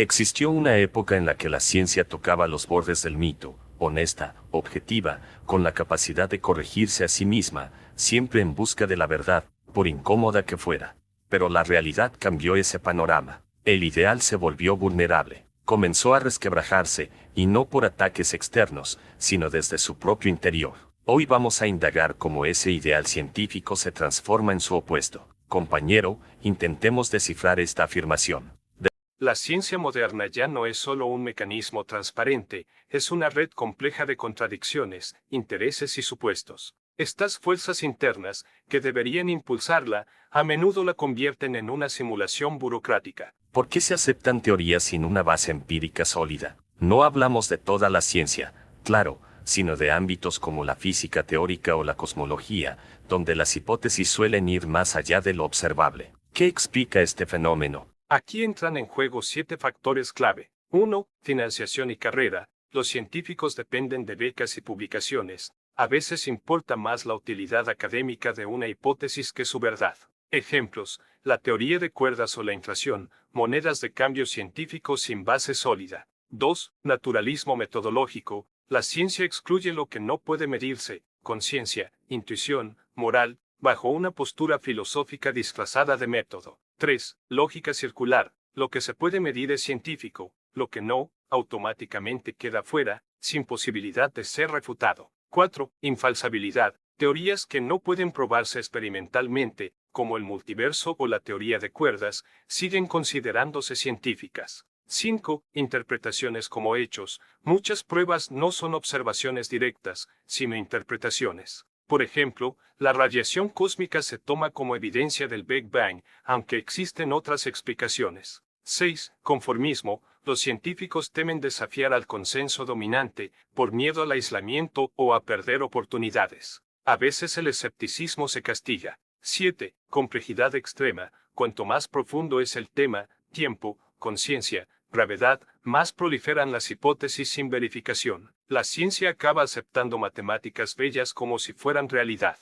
Existió una época en la que la ciencia tocaba los bordes del mito, honesta, objetiva, con la capacidad de corregirse a sí misma, siempre en busca de la verdad, por incómoda que fuera. Pero la realidad cambió ese panorama. El ideal se volvió vulnerable. Comenzó a resquebrajarse, y no por ataques externos, sino desde su propio interior. Hoy vamos a indagar cómo ese ideal científico se transforma en su opuesto. Compañero, intentemos descifrar esta afirmación. La ciencia moderna ya no es solo un mecanismo transparente, es una red compleja de contradicciones, intereses y supuestos. Estas fuerzas internas, que deberían impulsarla, a menudo la convierten en una simulación burocrática. ¿Por qué se aceptan teorías sin una base empírica sólida? No hablamos de toda la ciencia, claro, sino de ámbitos como la física teórica o la cosmología, donde las hipótesis suelen ir más allá de lo observable. ¿Qué explica este fenómeno? Aquí entran en juego 7 factores clave. 1. Financiación y carrera. Los científicos dependen de becas y publicaciones. A veces importa más la utilidad académica de una hipótesis que su verdad. Ejemplos: la teoría de cuerdas o la inflación, monedas de cambio científicos sin base sólida. 2. Naturalismo metodológico. La ciencia excluye lo que no puede medirse, conciencia, intuición, moral, bajo una postura filosófica disfrazada de método. 3. Lógica circular. Lo que se puede medir es científico, lo que no, automáticamente queda fuera, sin posibilidad de ser refutado. 4. Infalsabilidad. Teorías que no pueden probarse experimentalmente, como el multiverso o la teoría de cuerdas, siguen considerándose científicas. 5. Interpretaciones como hechos. Muchas pruebas no son observaciones directas, sino interpretaciones. Por ejemplo, la radiación cósmica se toma como evidencia del Big Bang, aunque existen otras explicaciones. 6. Conformismo. Los científicos temen desafiar al consenso dominante, por miedo al aislamiento o a perder oportunidades. A veces el escepticismo se castiga. 7. Complejidad extrema. Cuanto más profundo es el tema, tiempo, conciencia, gravedad, más proliferan las hipótesis sin verificación. La ciencia acaba aceptando matemáticas bellas como si fueran realidad.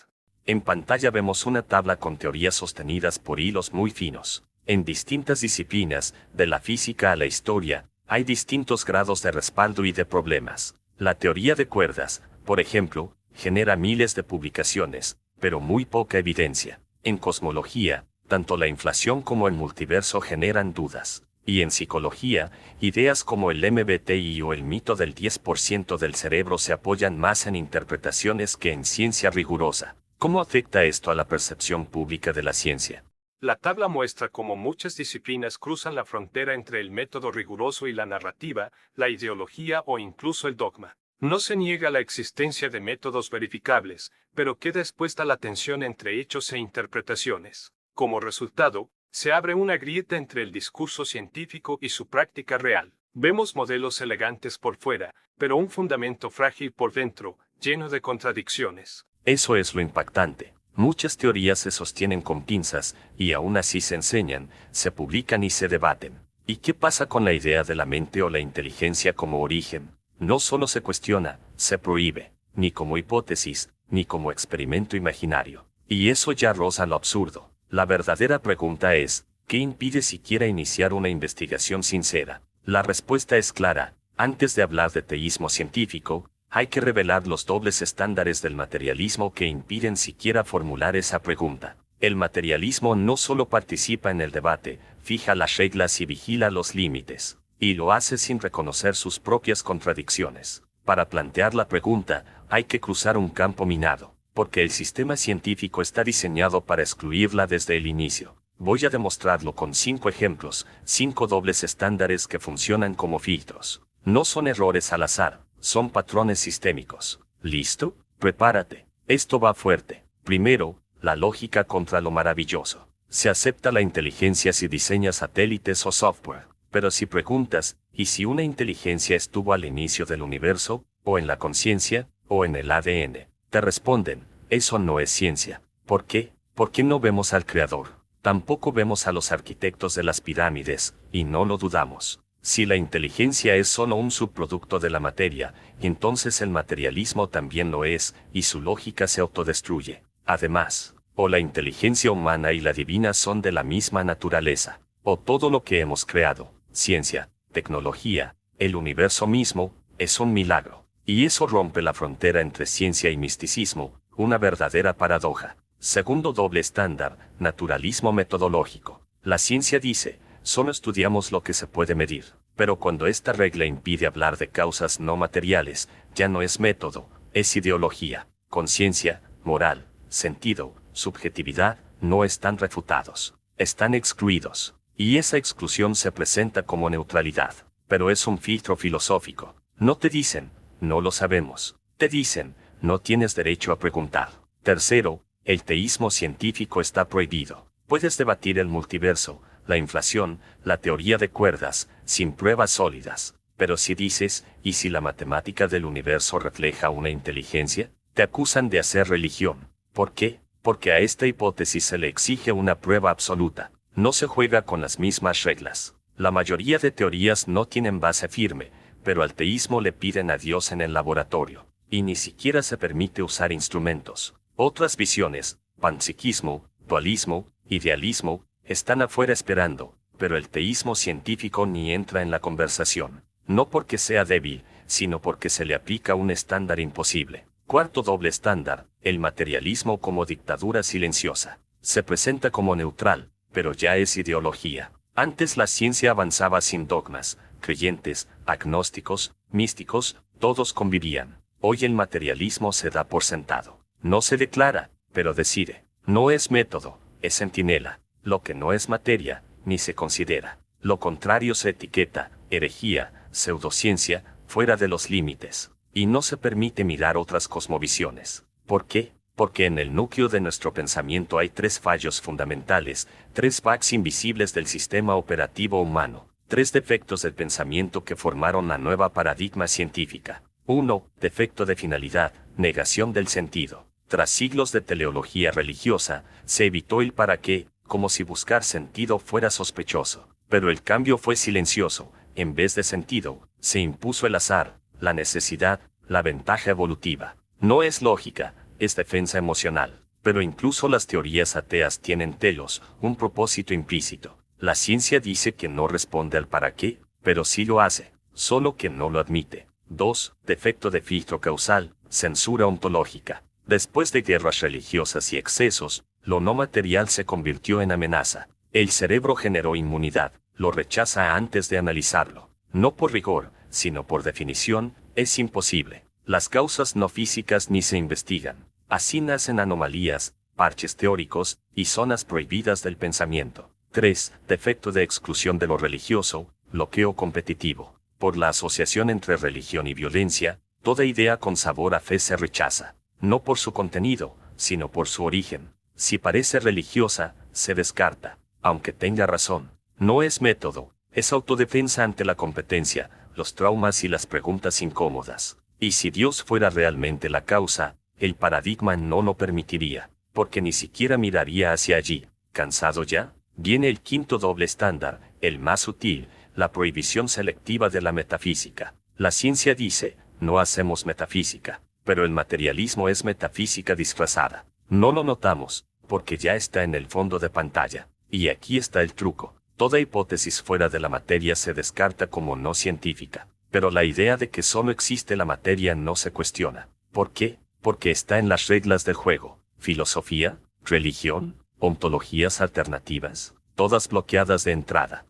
En pantalla vemos una tabla con teorías sostenidas por hilos muy finos. En distintas disciplinas, de la física a la historia, hay distintos grados de respaldo y de problemas. La teoría de cuerdas, por ejemplo, genera miles de publicaciones, pero muy poca evidencia. En cosmología, tanto la inflación como el multiverso generan dudas. Y en psicología, ideas como el MBTI o el mito del 10% del cerebro se apoyan más en interpretaciones que en ciencia rigurosa. ¿Cómo afecta esto a la percepción pública de la ciencia? La tabla muestra cómo muchas disciplinas cruzan la frontera entre el método riguroso y la narrativa, la ideología o incluso el dogma. No se niega la existencia de métodos verificables, pero queda expuesta la tensión entre hechos e interpretaciones. Como resultado, se abre una grieta entre el discurso científico y su práctica real. Vemos modelos elegantes por fuera, pero un fundamento frágil por dentro, lleno de contradicciones. Eso es lo impactante. Muchas teorías se sostienen con pinzas, y aún así se enseñan, se publican y se debaten. ¿Y qué pasa con la idea de la mente o la inteligencia como origen? No solo se cuestiona, se prohíbe, ni como hipótesis, ni como experimento imaginario. Y eso ya roza lo absurdo. La verdadera pregunta es, ¿qué impide siquiera iniciar una investigación sincera? La respuesta es clara. Antes de hablar de teísmo científico, hay que revelar los dobles estándares del materialismo que impiden siquiera formular esa pregunta. El materialismo no solo participa en el debate, fija las reglas y vigila los límites, y lo hace sin reconocer sus propias contradicciones. Para plantear la pregunta, hay que cruzar un campo minado, porque el sistema científico está diseñado para excluirla desde el inicio. Voy a demostrarlo con 5 ejemplos, 5 dobles estándares que funcionan como filtros. No son errores al azar, son patrones sistémicos. ¿Listo? Prepárate. Esto va fuerte. Primero, la lógica contra lo maravilloso. Se acepta la inteligencia si diseña satélites o software. Pero si preguntas, ¿y si una inteligencia estuvo al inicio del universo, o en la conciencia, o en el ADN? Te responden, eso no es ciencia. ¿Por qué? Porque no vemos al creador. Tampoco vemos a los arquitectos de las pirámides, y no lo dudamos. Si la inteligencia es solo un subproducto de la materia, entonces el materialismo también lo es, y su lógica se autodestruye. Además, o la inteligencia humana y la divina son de la misma naturaleza, o todo lo que hemos creado, ciencia, tecnología, el universo mismo, es un milagro. Y eso rompe la frontera entre ciencia y misticismo, una verdadera paradoja. Segundo doble estándar, naturalismo metodológico. La ciencia dice, solo estudiamos lo que se puede medir. Pero cuando esta regla impide hablar de causas no materiales, ya no es método, es ideología. Conciencia, moral, sentido, subjetividad, no están refutados. Están excluidos. Y esa exclusión se presenta como neutralidad. Pero es un filtro filosófico. No te dicen, no lo sabemos. Te dicen, no tienes derecho a preguntar. Tercero, el teísmo científico está prohibido. Puedes debatir el multiverso, la inflación, la teoría de cuerdas, sin pruebas sólidas. Pero si dices, ¿y si la matemática del universo refleja una inteligencia? Te acusan de hacer religión. ¿Por qué? Porque a esta hipótesis se le exige una prueba absoluta. No se juega con las mismas reglas. La mayoría de teorías no tienen base firme, pero al teísmo le piden a Dios en el laboratorio. Y ni siquiera se permite usar instrumentos. Otras visiones, panpsiquismo, dualismo, idealismo, están afuera esperando, pero el teísmo científico ni entra en la conversación. No porque sea débil, sino porque se le aplica un estándar imposible. Cuarto doble estándar, el materialismo como dictadura silenciosa. Se presenta como neutral, pero ya es ideología. Antes la ciencia avanzaba sin dogmas, creyentes, agnósticos, místicos, todos convivían. Hoy el materialismo se da por sentado. No se declara, pero decide. No es método, es centinela. Lo que no es materia, ni se considera. Lo contrario se etiqueta, herejía, pseudociencia, fuera de los límites. Y no se permite mirar otras cosmovisiones. ¿Por qué? Porque en el núcleo de nuestro pensamiento hay tres fallos fundamentales, tres bugs invisibles del sistema operativo humano, tres defectos del pensamiento que formaron la nueva paradigma científica. 1. Defecto de finalidad, negación del sentido. Tras siglos de teleología religiosa, se evitó el para qué, como si buscar sentido fuera sospechoso. Pero el cambio fue silencioso. En vez de sentido, se impuso el azar, la necesidad, la ventaja evolutiva. No es lógica, es defensa emocional. Pero incluso las teorías ateas tienen telos, un propósito implícito. La ciencia dice que no responde al para qué, pero sí lo hace, solo que no lo admite. 2. Defecto de filtro causal, censura ontológica. Después de guerras religiosas y excesos, lo no material se convirtió en amenaza. El cerebro generó inmunidad, lo rechaza antes de analizarlo. No por rigor, sino por definición, es imposible. Las causas no físicas ni se investigan. Así nacen anomalías, parches teóricos, y zonas prohibidas del pensamiento. 3. Defecto de exclusión de lo religioso, bloqueo competitivo. Por la asociación entre religión y violencia, toda idea con sabor a fe se rechaza. No por su contenido, sino por su origen. Si parece religiosa, se descarta, aunque tenga razón. No es método, es autodefensa ante la competencia, los traumas y las preguntas incómodas. Y si Dios fuera realmente la causa, el paradigma no lo permitiría, porque ni siquiera miraría hacia allí. ¿Cansado ya? Viene el quinto doble estándar, el más sutil, la prohibición selectiva de la metafísica. La ciencia dice, no hacemos metafísica, pero el materialismo es metafísica disfrazada. No lo notamos, porque ya está en el fondo de pantalla. Y aquí está el truco. Toda hipótesis fuera de la materia se descarta como no científica. Pero la idea de que solo existe la materia no se cuestiona. ¿Por qué? Porque está en las reglas del juego. Filosofía, religión, ontologías alternativas, todas bloqueadas de entrada.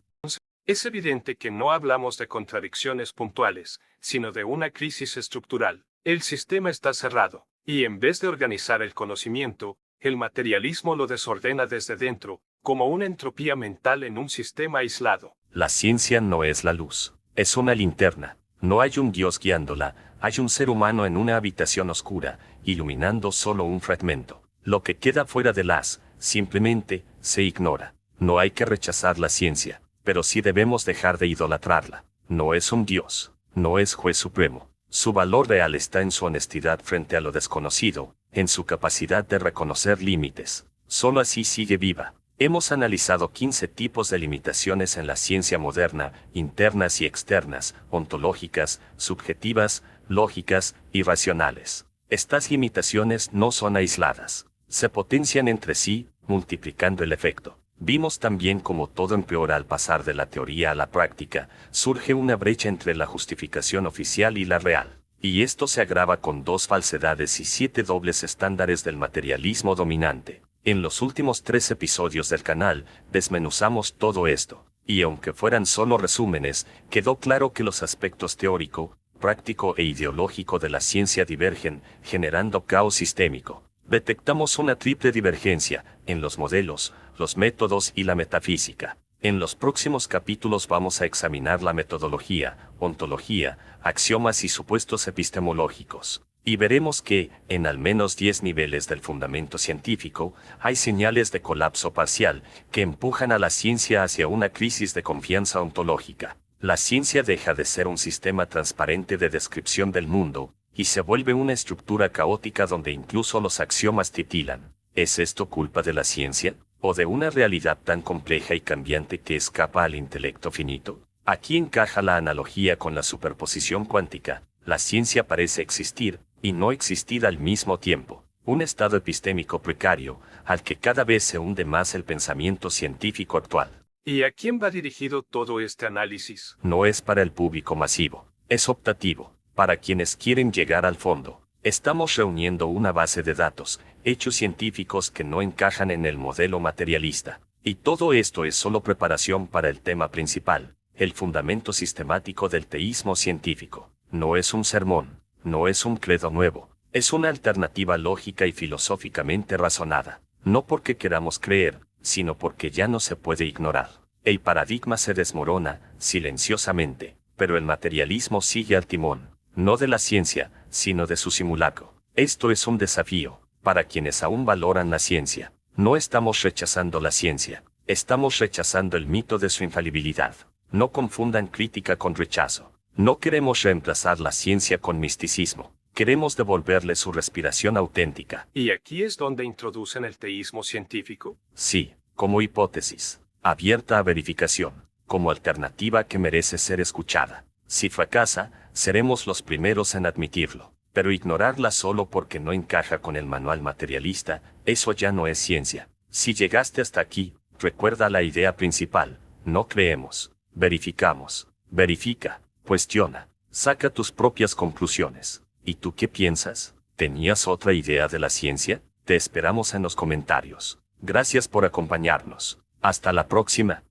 Es evidente que no hablamos de contradicciones puntuales, sino de una crisis estructural. El sistema está cerrado, y en vez de organizar el conocimiento, el materialismo lo desordena desde dentro, como una entropía mental en un sistema aislado. La ciencia no es la luz, es una linterna. No hay un Dios guiándola, hay un ser humano en una habitación oscura, iluminando solo un fragmento. Lo que queda fuera de las, simplemente, se ignora. No hay que rechazar la ciencia, pero sí debemos dejar de idolatrarla. No es un Dios, no es juez supremo. Su valor real está en su honestidad frente a lo desconocido, en su capacidad de reconocer límites. Solo así sigue viva. Hemos analizado 15 tipos de limitaciones en la ciencia moderna, internas y externas, ontológicas, subjetivas, lógicas y racionales. Estas limitaciones no son aisladas. Se potencian entre sí, multiplicando el efecto. Vimos también cómo todo empeora al pasar de la teoría a la práctica, surge una brecha entre la justificación oficial y la real. Y esto se agrava con 2 falsedades y 7 dobles estándares del materialismo dominante. En los últimos 3 episodios del canal, desmenuzamos todo esto. Y aunque fueran solo resúmenes, quedó claro que los aspectos teórico, práctico e ideológico de la ciencia divergen, generando caos sistémico. Detectamos una triple divergencia en los modelos, los métodos y la metafísica. En los próximos capítulos vamos a examinar la metodología, ontología, axiomas y supuestos epistemológicos. Y veremos que, en al menos 10 niveles del fundamento científico, hay señales de colapso parcial que empujan a la ciencia hacia una crisis de confianza ontológica. La ciencia deja de ser un sistema transparente de descripción del mundo, y se vuelve una estructura caótica donde incluso los axiomas titilan. ¿Es esto culpa de la ciencia? ¿O de una realidad tan compleja y cambiante que escapa al intelecto finito? Aquí encaja la analogía con la superposición cuántica. La ciencia parece existir, y no existir al mismo tiempo. Un estado epistémico precario, al que cada vez se hunde más el pensamiento científico actual. ¿Y a quién va dirigido todo este análisis? No es para el público masivo, es optativo, para quienes quieren llegar al fondo. Estamos reuniendo una base de datos, hechos científicos que no encajan en el modelo materialista. Y todo esto es solo preparación para el tema principal, el fundamento sistemático del teísmo científico. No es un sermón, no es un credo nuevo, es una alternativa lógica y filosóficamente razonada. No porque queramos creer, sino porque ya no se puede ignorar. El paradigma se desmorona, silenciosamente, pero el materialismo sigue al timón, no de la ciencia, sino de su simulacro. Esto es un desafío, para quienes aún valoran la ciencia. No estamos rechazando la ciencia, estamos rechazando el mito de su infalibilidad. No confundan crítica con rechazo. No queremos reemplazar la ciencia con misticismo. Queremos devolverle su respiración auténtica. ¿Y aquí es donde introducen el teísmo científico? Sí, como hipótesis, abierta a verificación, como alternativa que merece ser escuchada. Si fracasa, seremos los primeros en admitirlo. Pero ignorarla solo porque no encaja con el manual materialista, eso ya no es ciencia. Si llegaste hasta aquí, recuerda la idea principal: no creemos, verificamos. Verifica, cuestiona, saca tus propias conclusiones. ¿Y tú qué piensas? ¿Tenías otra idea de la ciencia? Te esperamos en los comentarios. Gracias por acompañarnos. Hasta la próxima.